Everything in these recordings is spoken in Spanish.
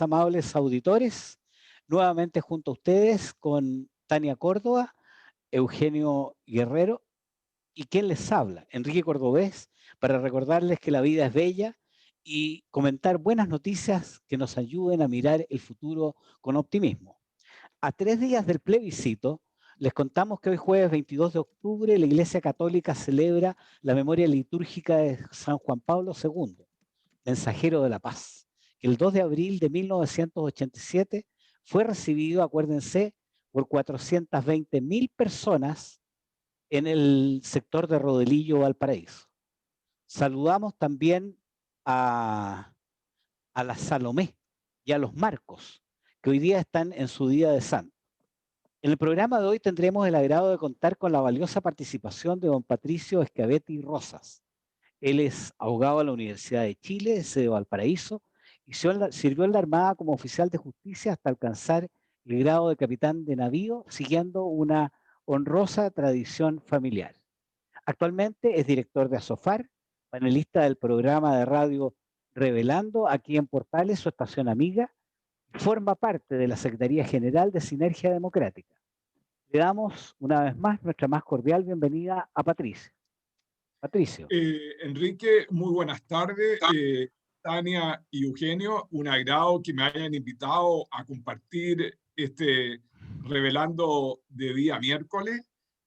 Amables auditores, nuevamente junto a ustedes con Tania Córdoba, Eugenio Guerrero y quien les habla, Enrique Cordobés, para recordarles que la vida es bella y comentar buenas noticias que nos ayuden a mirar el futuro con optimismo. A 3 días del plebiscito, les contamos que hoy jueves 22 de octubre la Iglesia Católica celebra la memoria litúrgica de San Juan Pablo II, mensajero de la paz, que el 2 de abril de 1987 fue recibido, acuérdense, por 420.000 personas en el sector de Rodelillo, Valparaíso. Saludamos también a, a la Salomé y a los Marcos, que hoy día están en su día de santo. En el programa de hoy tendremos el agrado de contar con la valiosa participación de don Patricio Schiavetti Rosas. Él es abogado de la Universidad de Chile, de sede de Valparaíso, y sirvió en la Armada como oficial de justicia hasta alcanzar el grado de capitán de navío, siguiendo una honrosa tradición familiar. Actualmente es director de Asofar, panelista del programa de radio Revelando, aquí en Portales, su estación amiga, forma parte de la Secretaría General de Sinergia Democrática. Le damos una vez más nuestra más cordial bienvenida a Patricio. Patricio. Enrique, muy buenas tardes. Tania y Eugenio, un agrado que me hayan invitado a compartir este Revelando de día miércoles.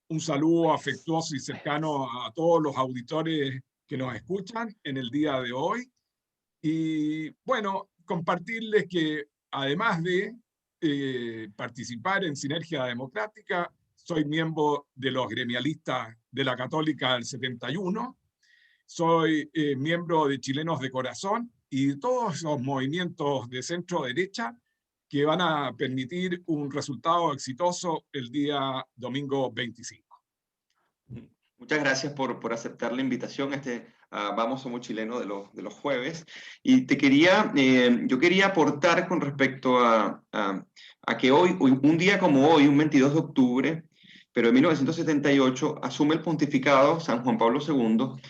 Un saludo afectuoso y cercano a todos los auditores que nos escuchan en el día de hoy. Y bueno, compartirles que además de participar en Sinergia Democrática, soy miembro de los gremialistas de la Católica del 71. Soy miembro de Chilenos de Corazón y de todos los movimientos de centro-derecha que van a permitir un resultado exitoso el día domingo 25. Muchas gracias por aceptar la invitación. Vamos Somos Chilenos de los jueves. Y yo quería aportar con respecto a que hoy, un día como hoy, un 22 de octubre, pero en 1978, asume el pontificado San Juan Pablo II,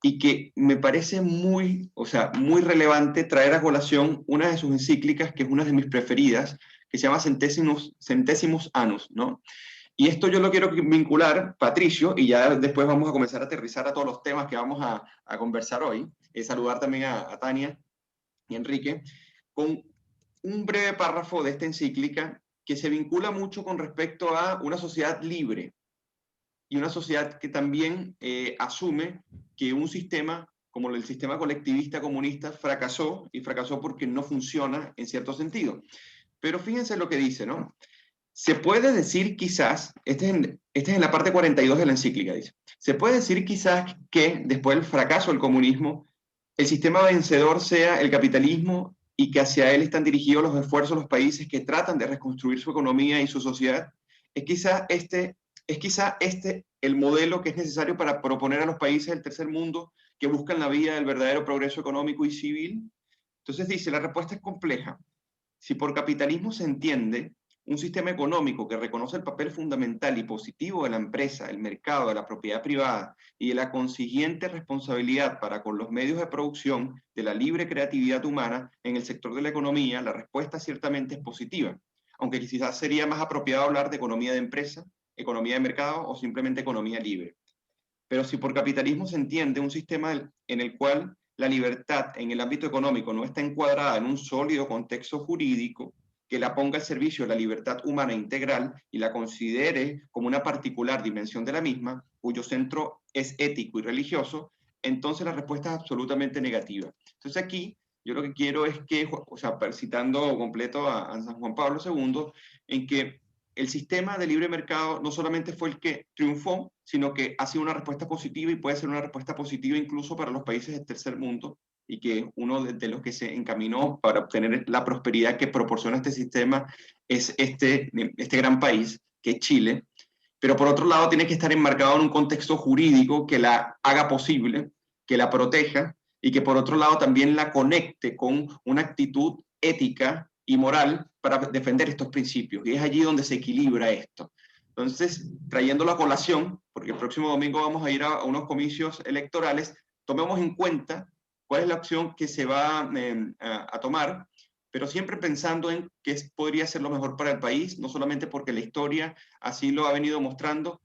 y que me parece muy relevante traer a colación una de sus encíclicas, que es una de mis preferidas, que se llama Centésimos Annus, ¿no? Y esto yo lo quiero vincular, Patricio, y ya después vamos a comenzar a aterrizar a todos los temas que vamos a conversar hoy. Saludar también a Tania y Enrique, con un breve párrafo de esta encíclica que se vincula mucho con respecto a una sociedad libre y una sociedad que también asume que un sistema como el sistema colectivista comunista fracasó, y fracasó porque no funciona en cierto sentido. Pero fíjense lo que dice, ¿no? Se puede decir quizás, este es en la parte 42 de la encíclica, dice, se puede decir quizás que después del fracaso del comunismo, el sistema vencedor sea el capitalismo y que hacia él están dirigidos los esfuerzos de los países que tratan de reconstruir su economía y su sociedad. Es quizá este el modelo que es necesario para proponer a los países del tercer mundo que buscan la vía del verdadero progreso económico y civil. Entonces dice, la respuesta es compleja. Si por capitalismo se entiende un sistema económico que reconoce el papel fundamental y positivo de la empresa, el mercado, de la propiedad privada y de la consiguiente responsabilidad para con los medios de producción de la libre creatividad humana en el sector de la economía, la respuesta ciertamente es positiva, aunque quizás sería más apropiado hablar de economía de empresa, economía de mercado o simplemente economía libre. Pero si por capitalismo se entiende un sistema en el cual la libertad en el ámbito económico no está encuadrada en un sólido contexto jurídico que la ponga al servicio de la libertad humana integral y la considere como una particular dimensión de la misma, cuyo centro es ético y religioso, entonces la respuesta es absolutamente negativa. Entonces aquí yo lo que quiero es que, citando completo a San Juan Pablo II, en que el sistema de libre mercado no solamente fue el que triunfó, sino que ha sido una respuesta positiva y puede ser una respuesta positiva incluso para los países del tercer mundo, y que uno de los que se encaminó para obtener la prosperidad que proporciona este sistema es este gran país, que es Chile. Pero por otro lado tiene que estar enmarcado en un contexto jurídico que la haga posible, que la proteja, y que por otro lado también la conecte con una actitud ética y moral para defender estos principios. Y es allí donde se equilibra esto. Entonces, trayéndolo a colación, porque el próximo domingo vamos a ir a unos comicios electorales, tomemos en cuenta cuál es la opción que se va a tomar, pero siempre pensando en qué podría ser lo mejor para el país, no solamente porque la historia así lo ha venido mostrando,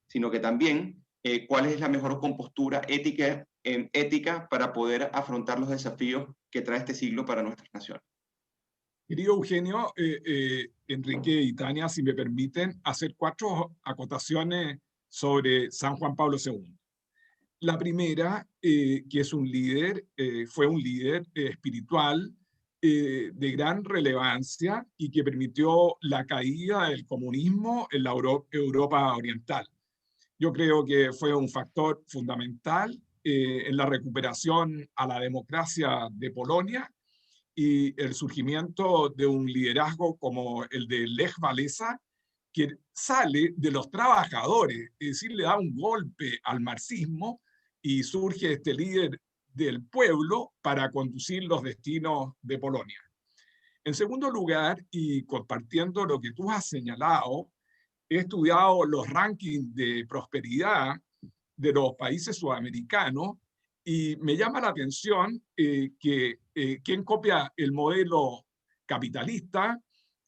sino que también cuál es la mejor compostura ética para poder afrontar los desafíos que trae este siglo para nuestras naciones. Querido Eugenio, Enrique y Tania, si me permiten hacer 4 acotaciones sobre San Juan Pablo II. La primera, que es un líder, fue un líder espiritual de gran relevancia y que permitió la caída del comunismo en la Europa oriental. Yo creo que fue un factor fundamental en la recuperación a la democracia de Polonia y el surgimiento de un liderazgo como el de Lech Walesa, que sale de los trabajadores, es decir, le da un golpe al marxismo y surge este líder del pueblo para conducir los destinos de Polonia. En segundo lugar, y compartiendo lo que tú has señalado, he estudiado los rankings de prosperidad de los países sudamericanos y me llama la atención que quien copia el modelo capitalista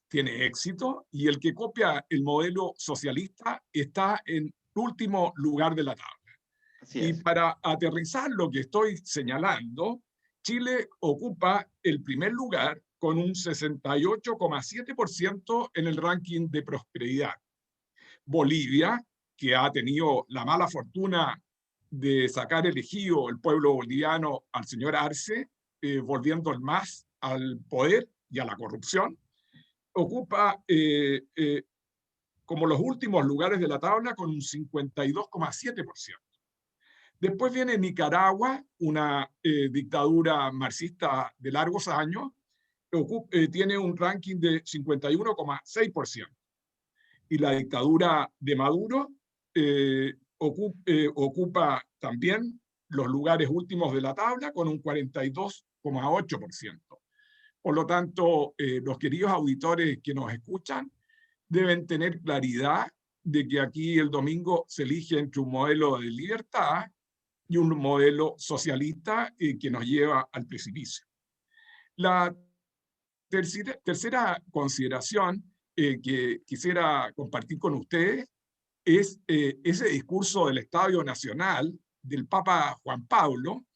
tiene éxito y el que copia el modelo socialista está en último lugar de la tabla. Y para aterrizar lo que estoy señalando, Chile ocupa el primer lugar con un 68,7% en el ranking de prosperidad. Bolivia, que ha tenido la mala fortuna de sacar elegido el pueblo boliviano al señor Arce, volviendo el MAS al poder y a la corrupción, ocupa como los últimos lugares de la tabla con un 52,7%. Después viene Nicaragua, una dictadura marxista de largos años, tiene un ranking de 51,6%. Y la dictadura de Maduro ocupa también los lugares últimos de la tabla con un 42,8%. Por lo tanto, los queridos auditores que nos escuchan deben tener claridad de que aquí el domingo se elige entre un modelo de libertad y un modelo socialista que nos lleva al precipicio. La tercera consideración que quisiera compartir con ustedes es ese discurso del Estadio Nacional del Papa Juan Pablo,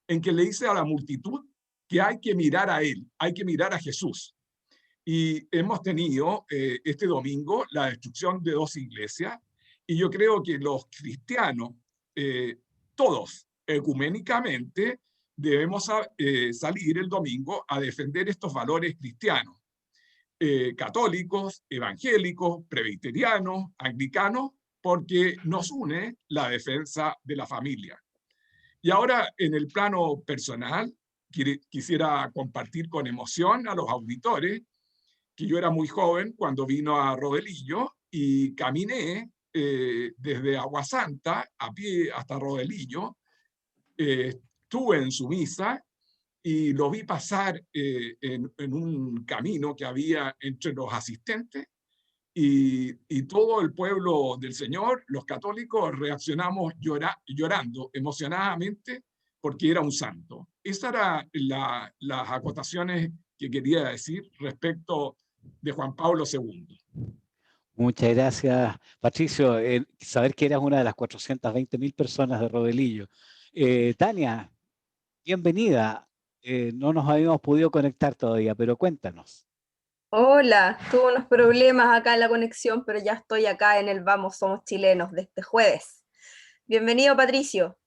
en que le dice a la multitud que hay que mirar a él, hay que mirar a Jesús. Y hemos tenido este domingo la destrucción de 2 iglesias, y yo creo que los cristianos, todos ecuménicamente, debemos salir el domingo a defender estos valores cristianos. Católicos, evangélicos, presbiterianos, anglicanos, porque nos une la defensa de la familia. Y ahora, en el plano personal, quisiera compartir con emoción a los auditores que yo era muy joven cuando vino a Rodelillo y caminé desde Aguasanta a pie hasta Rodelillo. Estuve en su misa y lo vi pasar en un camino que había entre los asistentes y todo el pueblo del Señor, los católicos, reaccionamos llorando emocionadamente porque era un santo. Esas eran las acotaciones que quería decir respecto de Juan Pablo II. Muchas gracias, Patricio. Saber que eras una de las 420.000 personas de Rodelillo. Tania, bienvenida. No nos habíamos podido conectar todavía, pero cuéntanos. Hola, tuve unos problemas acá en la conexión, pero ya estoy acá en el Vamos Somos Chilenos de este jueves. Bienvenido, Patricio.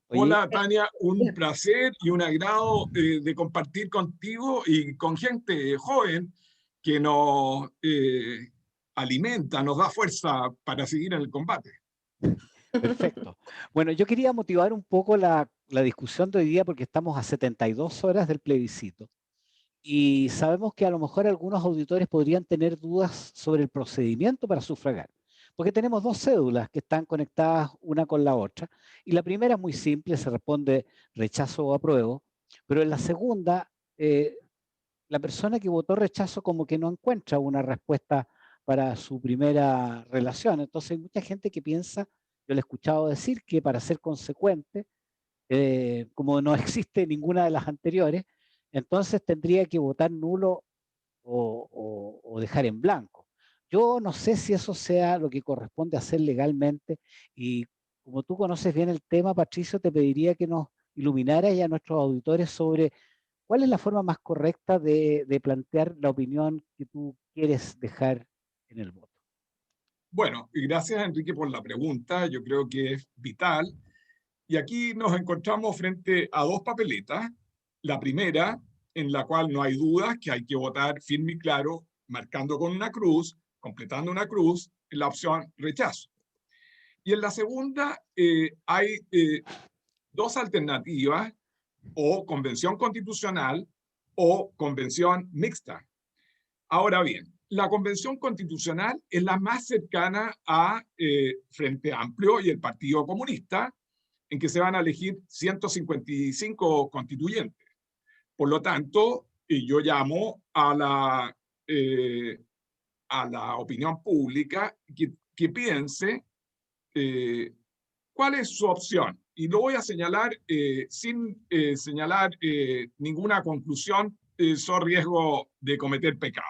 Oye, hola, Tania, un placer y un agrado de compartir contigo y con gente joven que nos alimenta, nos da fuerza para seguir en el combate. perfecto. Bueno, yo quería motivar un poco la discusión de hoy día porque estamos a 72 horas del plebiscito y sabemos que a lo mejor algunos auditores podrían tener dudas sobre el procedimiento para sufragar, porque tenemos 2 cédulas que están conectadas una con la otra y la primera es muy simple, se responde rechazo o apruebo, pero en la segunda, la persona que votó rechazo como que no encuentra una respuesta para su primera relación. Entonces hay mucha gente que piensa, yo le he escuchado decir que para ser consecuente, como no existe ninguna de las anteriores, entonces tendría que votar nulo o dejar en blanco. Yo no sé si eso sea lo que corresponde hacer legalmente, y como tú conoces bien el tema, Patricio, te pediría que nos iluminaras y a nuestros auditores sobre cuál es la forma más correcta de plantear la opinión que tú quieres dejar en el voto. Bueno, y gracias Enrique por la pregunta, yo creo que es vital. Y aquí nos encontramos frente a dos papeletas. La primera, en la cual no hay dudas que hay que votar firme y claro, marcando con una cruz, completando una cruz, en la opción rechazo. Y en la segunda hay dos alternativas, o convención constitucional o convención mixta. Ahora bien, la convención constitucional es la más cercana a Frente Amplio y el Partido Comunista, en que se van a elegir 155 constituyentes. Por lo tanto, yo llamo a la opinión pública que piense cuál es su opción. Y lo voy a señalar sin señalar ninguna conclusión sobre riesgo de cometer pecado.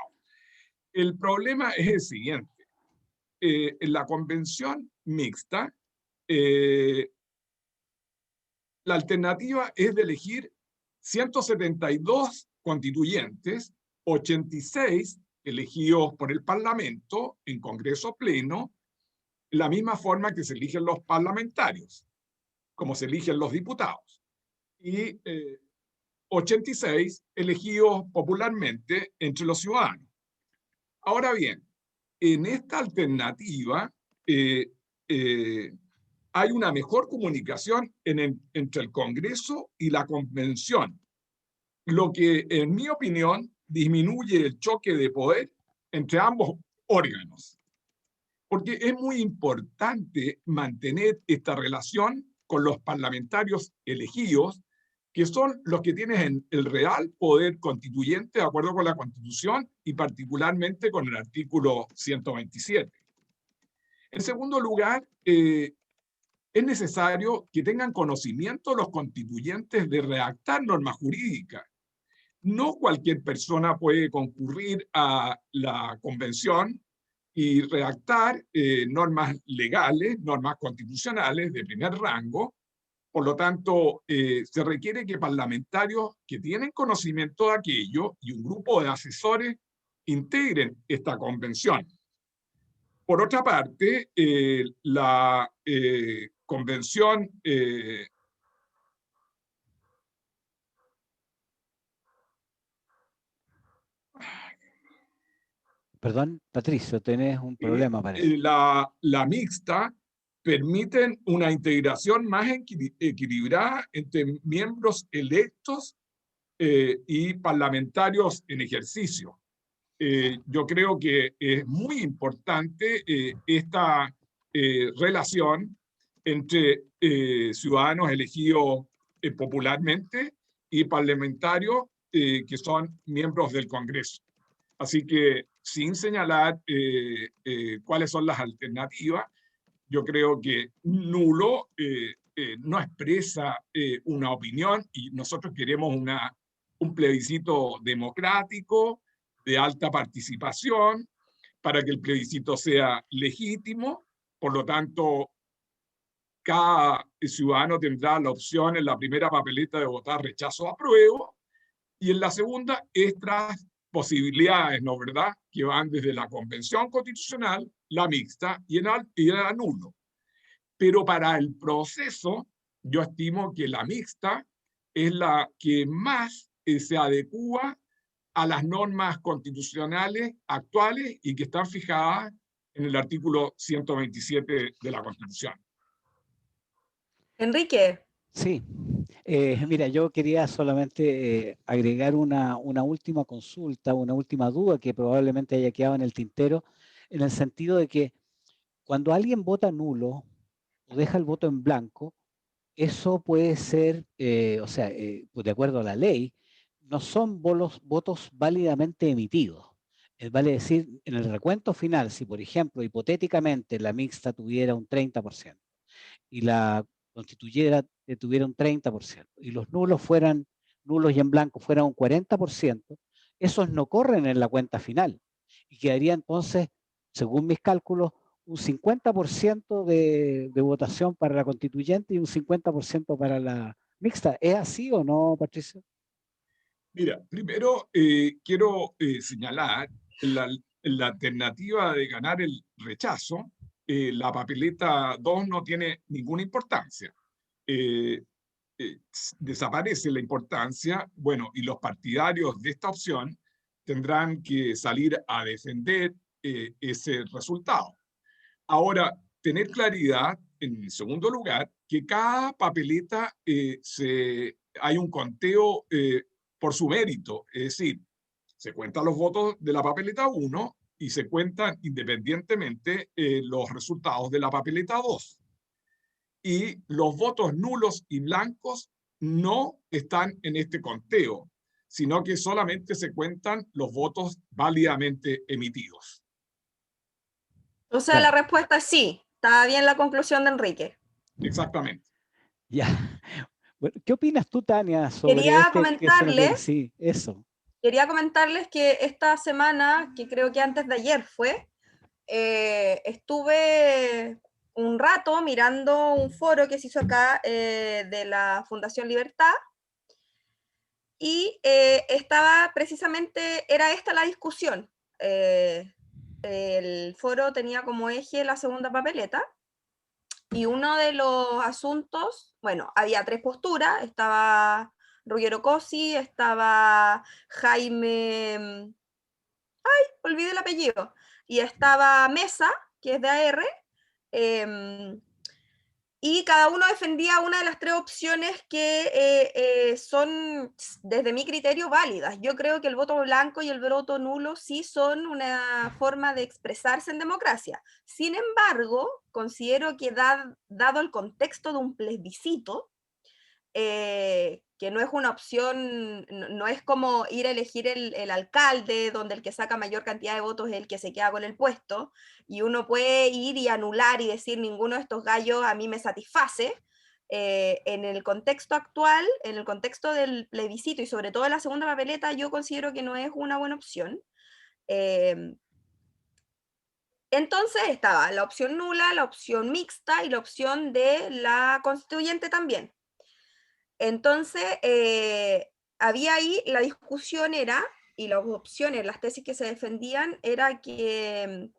El problema es el siguiente. En la convención mixta, la alternativa es de elegir 172 constituyentes, 86 elegidos por el Parlamento en Congreso Pleno, la misma forma que se eligen los parlamentarios, como se eligen los diputados, y 86 elegidos popularmente entre los ciudadanos. Ahora bien, en esta alternativa hay una mejor comunicación entre el Congreso y la Convención, lo que, en mi opinión, disminuye el choque de poder entre ambos órganos. Porque es muy importante mantener esta relación con los parlamentarios elegidos, que son los que tienen el real poder constituyente de acuerdo con la Constitución y particularmente con el artículo 127. En segundo lugar, es necesario que tengan conocimiento los constituyentes de redactar normas jurídicas. No cualquier persona puede concurrir a la convención y redactar normas legales, normas constitucionales de primer rango. Por lo tanto, se requiere que parlamentarios que tienen conocimiento de aquello y un grupo de asesores integren esta convención. Por otra parte, la convención Perdón, Patricio, tenés un problema, parece. la mixta permiten una integración más equilibrada entre miembros electos y parlamentarios en ejercicio. Yo creo que es muy importante esta relación entre ciudadanos elegidos popularmente y parlamentarios que son miembros del Congreso. Así que, sin señalar cuáles son las alternativas, yo creo que nulo no expresa una opinión, y nosotros queremos un plebiscito democrático, de alta participación, para que el plebiscito sea legítimo. Por lo tanto, cada ciudadano tendrá la opción en la primera papeleta de votar rechazo o apruebo, y en la segunda, estas posibilidades, ¿no verdad?, que van desde la convención constitucional, la mixta y el nulo. Pero para el proceso, yo estimo que la mixta es la que más se adecúa a las normas constitucionales actuales y que están fijadas en el artículo 127 de la Constitución. Enrique. Sí, mira, yo quería solamente agregar una última consulta, una última duda que probablemente haya quedado en el tintero, en el sentido de que cuando alguien vota nulo o deja el voto en blanco, eso puede ser, pues de acuerdo a la ley, no son votos válidamente emitidos. Vale decir, en el recuento final, si por ejemplo, hipotéticamente la mixta tuviera un 30% y la constituyera tuviera un 30% y los nulos fueran nulos y en blanco fuera un 40%, esos no corren en la cuenta final. Y quedaría entonces, según mis cálculos, un 50% de votación para la constituyente y un 50% para la mixta. ¿Es así o no, Patricio? Mira, primero quiero señalar la alternativa de ganar el rechazo. La papeleta 2 no tiene ninguna importancia. Eh, Desaparece la importancia, bueno, y los partidarios de esta opción tendrán que salir a defender ese resultado. Ahora, tener claridad, en segundo lugar, que cada papeleta hay un conteo por su mérito, es decir, se cuentan los votos de la papeleta 1 y se cuentan independientemente los resultados de la papeleta 2. Y los votos nulos y blancos no están en este conteo, sino que solamente se cuentan los votos válidamente emitidos. O sea, la Claro, respuesta es sí. Está bien la conclusión de Enrique. Exactamente. ya. Bueno, ¿qué opinas tú, Tania, sobre Quería que eso no quiere? comentarles, Sí, eso. quería comentarles que esta semana, que creo que antes de ayer fue, estuve un rato mirando un foro que se hizo acá de la Fundación Libertad y estaba precisamente, era esta la discusión. El foro tenía como eje la segunda papeleta y uno de los asuntos, bueno, había tres posturas, estaba Ruggero Cosi, estaba Jaime, olvidé el apellido, y estaba Mesa, que es de AR, y cada uno defendía una de las tres opciones que son, desde mi criterio, válidas. Yo creo que el voto blanco y el voto nulo sí son una forma de expresarse en democracia. Sin embargo, considero que dado el contexto de un plebiscito, que no es una opción, no es como ir a elegir el alcalde, donde el que saca mayor cantidad de votos es el que se queda con el puesto, y uno puede ir y anular y decir ninguno de estos gallos a mí me satisface. En el contexto actual, en el contexto del plebiscito y sobre todo en la segunda papeleta, yo considero que no es una buena opción. Entonces estaba la opción nula, la opción mixta y la opción de la constituyente también. Entonces, había ahí, la discusión era, y las opciones, las tesis que se defendían, era que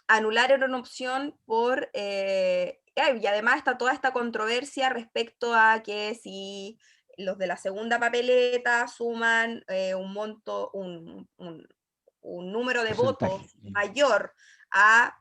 anular era una opción y además está toda esta controversia respecto a que si los de la segunda papeleta suman un monto, un número de votos Porcentaje. mayor a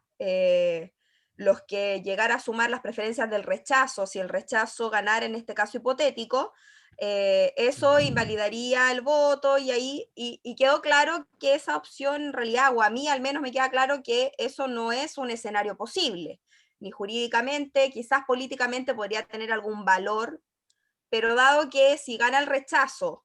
los que llegara a sumar las preferencias del rechazo, si el rechazo ganara en este caso hipotético, eso invalidaría el voto y ahí y quedó claro que esa opción en realidad, o a mí al menos me queda claro que eso no es un escenario posible, ni jurídicamente, quizás políticamente podría tener algún valor, pero dado que si gana el rechazo,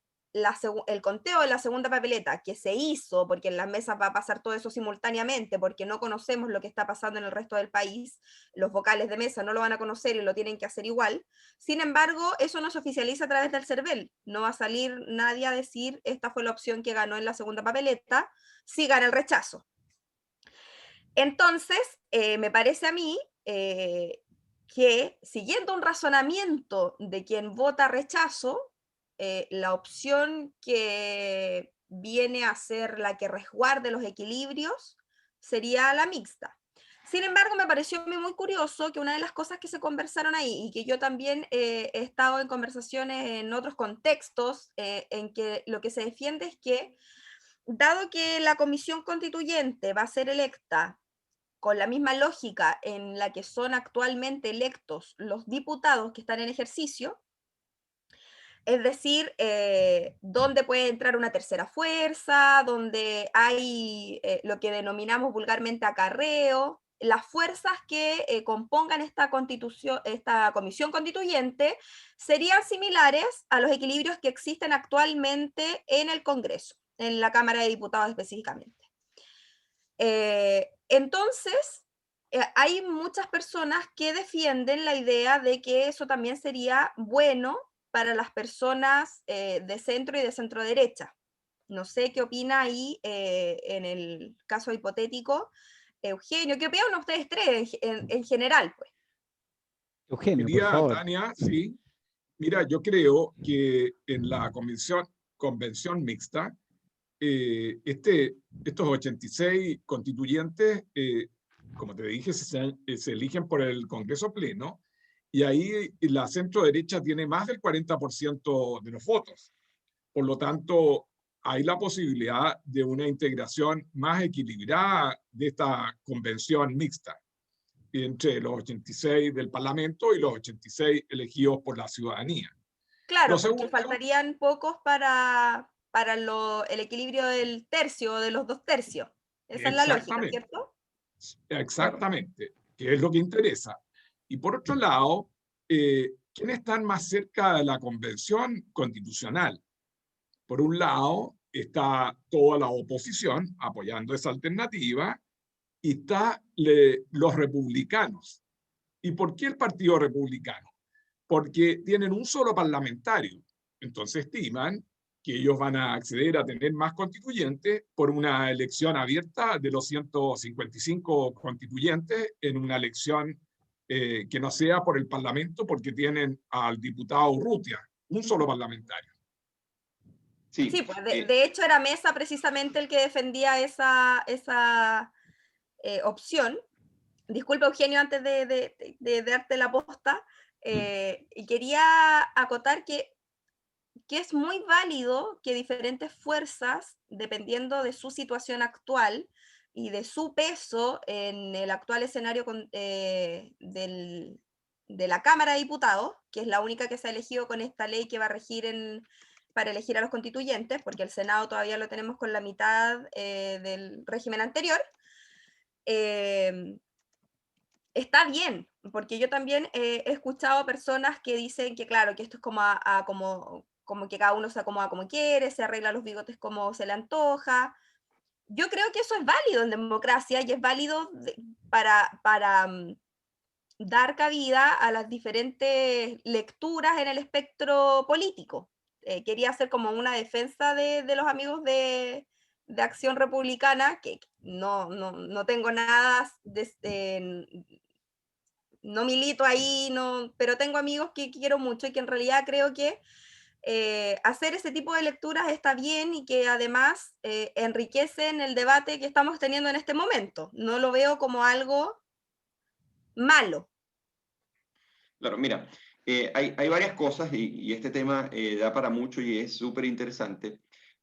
el conteo de la segunda papeleta que se hizo, porque en las mesas va a pasar todo eso simultáneamente, porque no conocemos lo que está pasando en el resto del país, los vocales de mesa no lo van a conocer y lo tienen que hacer igual. Sin embargo, eso no se oficializa a través del CERVEL, no va a salir nadie a decir esta fue la opción que ganó en la segunda papeleta, si gana el rechazo. Entonces, me parece a mí que siguiendo un razonamiento de quien vota rechazo, la opción que viene a ser la que resguarde los equilibrios sería la mixta. Sin embargo, me pareció muy curioso que una de las cosas que se conversaron ahí, y que yo también he estado en conversaciones en otros contextos, en que lo que se defiende es que, dado que la comisión constituyente va a ser electa con la misma lógica en la que son actualmente electos los diputados que están en ejercicio, es decir, donde puede entrar una tercera fuerza, donde hay lo que denominamos vulgarmente acarreo, las fuerzas que compongan esta comisión constituyente serían similares a los equilibrios que existen actualmente en el Congreso, en la Cámara de Diputados específicamente. Entonces, hay muchas personas que defienden la idea de que eso también sería bueno para las personas de centro y de centro derecha. No sé qué opina ahí en el caso hipotético. Eugenio, ¿qué opinan ustedes tres en general? Pues? Eugenio, por Quería, favor. Tania, sí. Mira, yo creo que en la convención mixta, estos 86 constituyentes, como te dije, se eligen por el Congreso Pleno, y ahí la centro derecha tiene más del 40% de los votos. Por lo tanto, hay la posibilidad de una integración más equilibrada de esta convención mixta entre los 86 del Parlamento y los 86 elegidos por la ciudadanía. Claro, Lo porque segundo, faltarían pocos para el equilibrio del tercio o de los 2 tercios. Esa es la lógica, exactamente, ¿cierto? Claro. exactamente, que es lo que interesa. Y por otro lado, ¿quiénes están más cerca de la convención constitucional? Por un lado, está toda la oposición apoyando esa alternativa, y está los republicanos. ¿Y por qué el Partido Republicano? Porque tienen un solo parlamentario. Entonces estiman que ellos van a acceder a tener más constituyentes por una elección abierta de los 155 constituyentes en una elección que no sea por el Parlamento, porque tienen al diputado Urrutia, un solo parlamentario. Sí, Sí, pues de hecho era Mesa precisamente el que defendía esa opción. Disculpa, Eugenio, antes de darte la posta, y quería acotar que es muy válido que diferentes fuerzas, dependiendo de su situación actual y de su peso en el actual escenario de la Cámara de Diputados, que es la única que se ha elegido con esta ley que va a regir para elegir a los constituyentes, porque el Senado todavía lo tenemos con la mitad del régimen anterior, está bien, porque yo también he escuchado personas que dicen que, claro, que esto es como que cada uno se acomoda como quiere, se arregla los bigotes como se le antoja. Yo creo que eso es válido en democracia y es válido para dar cabida a las diferentes lecturas en el espectro político. Quería hacer como una defensa de los amigos de Acción Republicana, que no tengo nada, no milito ahí, pero tengo amigos que quiero mucho y que en realidad creo que hacer ese tipo de lecturas está bien y que además enriquecen el debate que estamos teniendo en este momento. No lo veo como algo malo. claro, mira, hay varias cosas y este tema da para mucho y es súper interesante,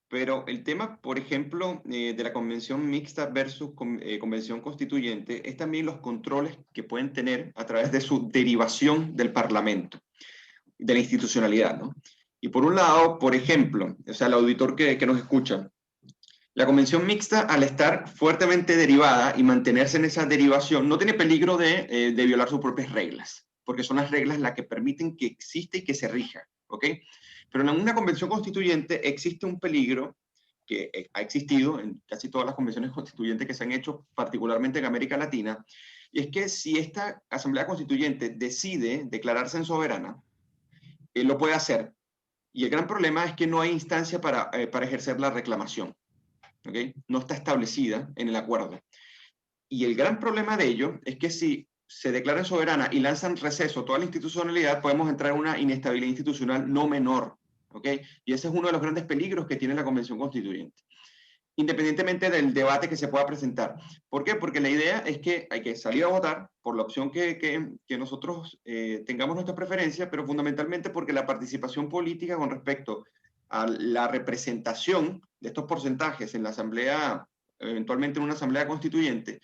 pero el tema, por ejemplo, de la convención mixta versus convención constituyente es también los controles que pueden tener a través de su derivación del Parlamento, de la institucionalidad, ¿no? Y por un lado, por ejemplo, o sea, el auditor que nos escucha, la convención mixta, al estar fuertemente derivada y mantenerse en esa derivación, no tiene peligro de violar sus propias reglas, porque son las reglas las que permiten que exista y que se rija, ¿ok? Pero en una convención constituyente existe un peligro que ha existido en casi todas las convenciones constituyentes que se han hecho, particularmente en América Latina, y es que si esta Asamblea Constituyente decide declararse en soberana, lo puede hacer. Y el gran problema es que no hay instancia para ejercer la reclamación. ¿Okay? No está establecida en el acuerdo. Y el gran problema de ello es que si se declaran soberana y lanzan receso toda la institucionalidad, podemos entrar en una inestabilidad institucional no menor. ¿Okay? Y ese es uno de los grandes peligros que tiene la Convención Constituyente, independientemente del debate que se pueda presentar. ¿Por qué? Porque la idea es que hay que salir a votar por la opción que nosotros tengamos nuestra preferencia, pero fundamentalmente porque la participación política con respecto a la representación de estos porcentajes en la asamblea, eventualmente en una asamblea constituyente,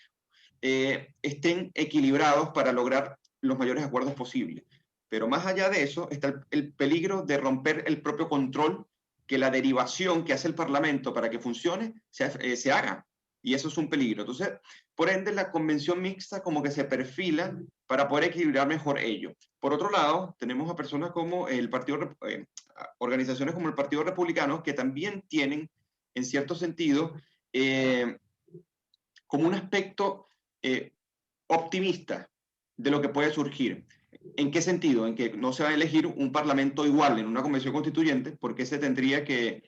estén equilibrados para lograr los mayores acuerdos posibles. Pero más allá de eso está el peligro de romper el propio control que la derivación que hace el Parlamento para que funcione se haga. Y eso es un peligro. Entonces, por ende, la convención mixta como que se perfila para poder equilibrar mejor ello. Por otro lado, tenemos a personas como el Partido, organizaciones como el Partido Republicano, que también tienen, en cierto sentido, como un aspecto optimista de lo que puede surgir. ¿En qué sentido? En que no se va a elegir un parlamento igual en una convención constituyente, porque se tendría que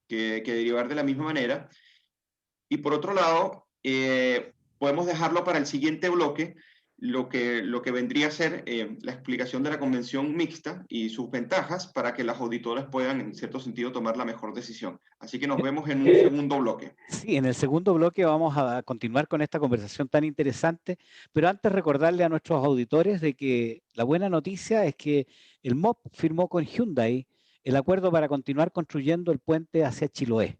derivar de la misma manera. Y por otro lado, podemos dejarlo para el siguiente bloque, lo que vendría a ser la explicación de la convención mixta y sus ventajas para que las auditoras puedan, en cierto sentido, tomar la mejor decisión. Así que nos vemos en un segundo bloque. Sí, en el segundo bloque vamos a continuar con esta conversación tan interesante, pero antes recordarle a nuestros auditores de que la buena noticia es que el MOP firmó con Hyundai el acuerdo para continuar construyendo el puente hacia Chiloé.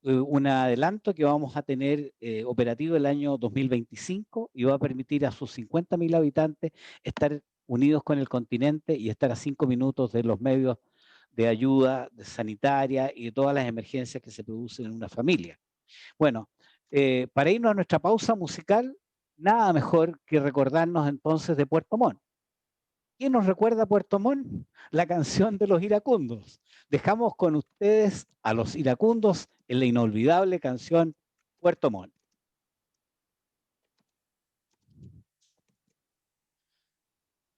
Un adelanto que vamos a tener operativo el año 2025 y va a permitir a sus 50.000 habitantes estar unidos con el continente y estar a 5 minutos de los medios de ayuda sanitaria y de todas las emergencias que se producen en una familia. Bueno, para irnos a nuestra pausa musical, nada mejor que recordarnos entonces de Puerto Montt. ¿Quién nos recuerda a Puerto Montt? La canción de los iracundos. Dejamos con ustedes a los iracundos en la inolvidable canción Puerto Montt.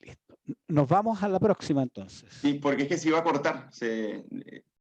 Listo. Nos vamos a la próxima entonces. Sí, porque es que se iba a cortar.